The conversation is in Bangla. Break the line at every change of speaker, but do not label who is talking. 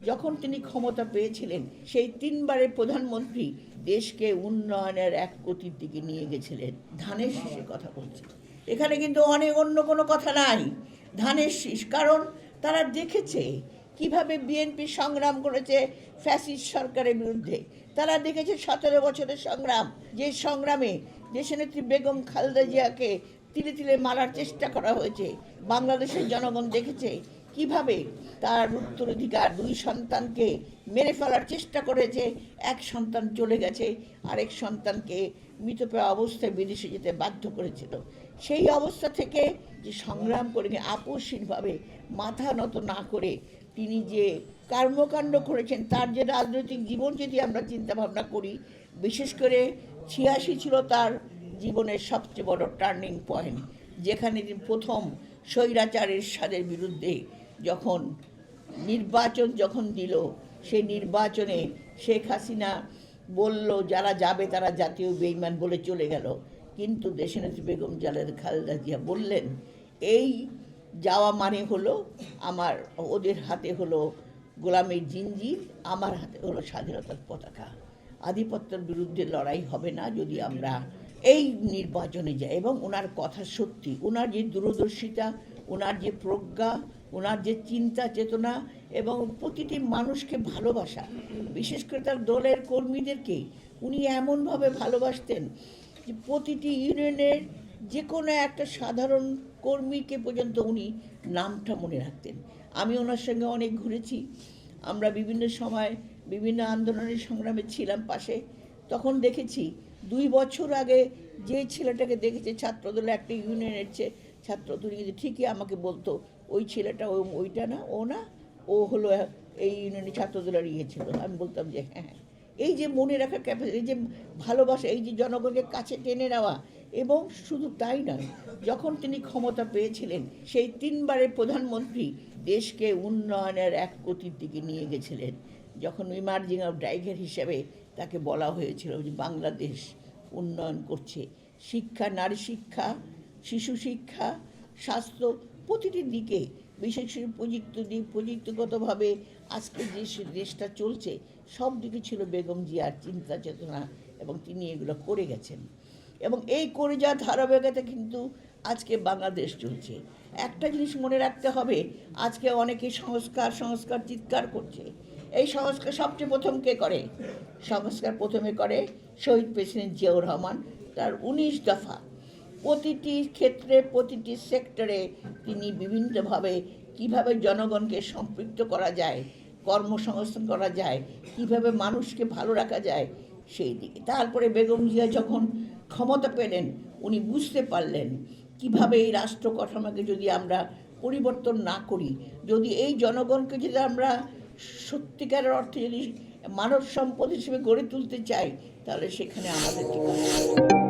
যখন তিনি ক্ষমতা পেয়েছিলেন সেই তিনবারের প্রধানমন্ত্রী দেশকে উন্নয়নের এক গতির দিকে নিয়ে গেছিলেন। ধানের শীষের কথা বলছেন, এখানে কিন্তু অনেক অন্য কোনো কথা নাই। ধানের শীষ, কারণ তারা দেখেছে কিভাবে বিএনপি সংগ্রাম করেছে ফ্যাসিস্ট সরকারের বিরুদ্ধে। তারা দেখেছে 17 বছরের সংগ্রাম, যে সংগ্রামে দেশনেত্রী বেগম খালেদা জিয়াকে তিলে তিলে মারার চেষ্টা করা হয়েছে। বাংলাদেশের জনগণ দেখেছে কিভাবে তার উত্তরাধিকার 2 সন্তানকে মেরে ফেলার চেষ্টা করেছে। এক সন্তান চলে গেছে, আরেক সন্তানকে মৃতপ্রায় অবস্থায় বিদেশে যেতে বাধ্য করেছিল। সেই অবস্থা থেকে যে সংগ্রাম করে আপোষহীনভাবে মাথা নত না করে তিনি যে কর্মকাণ্ড করেছেন, তার যে রাজনৈতিক জীবন যদি আমরা চিন্তা ভাবনা করি, বিশেষ করে 86 ছিল তার জীবনের সবচেয়ে বড় টার্নিং পয়েন্ট, যেখানে তিনি প্রথম স্বৈরাচারের সাদের বিরুদ্ধে যখন নির্বাচন দিল, সেই নির্বাচনে শেখ হাসিনা বলল যারা যাবে তারা জাতীয় বেঈমান বলে চলে গেল, কিন্তু দেশনেত্রী বেগম খালেদা জিয়া বললেন এই যাওয়া মানে হলো আমার, ওদের হাতে হলো গোলামের জিঞ্জির, আমার হাতে হলো স্বাধীনতার পতাকা। আধিপত্যের বিরুদ্ধে লড়াই হবে না যদি আমরা এই নির্বাচনে যাই। এবং ওনার কথা সত্যি, ওনার যে দূরদর্শিতা, ওনার যে প্রজ্ঞা, ওনার যে চিন্তা চেতনা এবং প্রতিটি মানুষকে ভালোবাসা, বিশেষ করে তার দলের কর্মীদেরকে উনি এমনভাবে ভালোবাসতেন যে প্রতিটি ইউনিয়নের যে কোনো একটা সাধারণ কর্মীকে পর্যন্ত উনি নামটা মনে রাখতেন। আমি ওনার সঙ্গে অনেক ঘুরেছি, আমরা বিভিন্ন সময় বিভিন্ন আন্দোলনের সংগ্রামে ছিলাম পাশে। তখন দেখেছি 2 বছর আগে যে ছেলেটাকে দেখেছে ছাত্রদলে একটা ইউনিয়নের ছাত্রদল, কিন্তু ঠিকই আমাকে বলতো ওই ছেলেটা ওইটা না, ও না, ও হলো এই ইউনিয়নের ছাত্রদলের ছিল। আমি বলতাম যে হ্যাঁ, এই যে মনে রাখার ক্যাপাসিটি, এই যে ভালোবাসা, এই যে জনগণকে কাছে টেনে নেওয়া। এবং শুধু তাই নয়, যখন তিনি ক্ষমতা পেয়েছিলেন সেই 3বারের প্রধানমন্ত্রী দেশকে উন্নয়নের এক গতির দিকে নিয়ে গেছিলেন। যখন ইমার্জিং অফ টাইগার হিসেবে তাকে বলা হয়েছিল যে বাংলাদেশ উন্নয়ন করছে, শিক্ষা, নারী শিক্ষা, শিশু শিক্ষা, স্বাস্থ্য, প্রতিটি দিকে, বিশেষ করে প্রযুক্তিগতভাবে আজকে যে দেশটা চলছে সব দিকে ছিল বেগম জিয়ার চিন্তা চেতনা, এবং তিনি এগুলো করে গেছেন। এবং এই করে যাওয়ার ধারাবাহিকতা কিন্তু আজকে বাংলাদেশ চলছে। একটা জিনিস মনে রাখতে হবে, আজকে অনেকে সংস্কার চিৎকার করছে। এই সংস্কার সবচেয়ে প্রথম কে করে? সংস্কার প্রথমে করে শহীদ প্রেসিডেন্ট জিয়াউর রহমান। তার 19 দফা, প্রতিটি ক্ষেত্রে প্রতিটি সেক্টরে তিনি বিভিন্নভাবে কিভাবে জনগণকে সম্পৃক্ত করা যায়, কর্মসংস্থান করা যায়, কিভাবে মানুষকে ভালো রাখা যায় সেই দিকে। তারপরে বেগম জিয়া যখন ক্ষমতা পেলেন, উনি বুঝতে পারলেন কিভাবে এই রাষ্ট্র কাঠামোকে যদি আমরা পরিবর্তন না করি, যদি এই জনগণকে যদি আমরা সত্যিকারের অর্থে যদি মানব সম্পদ হিসেবে গড়ে তুলতে চাই, তাহলে সেখানে আমাদের ঠিক আছে।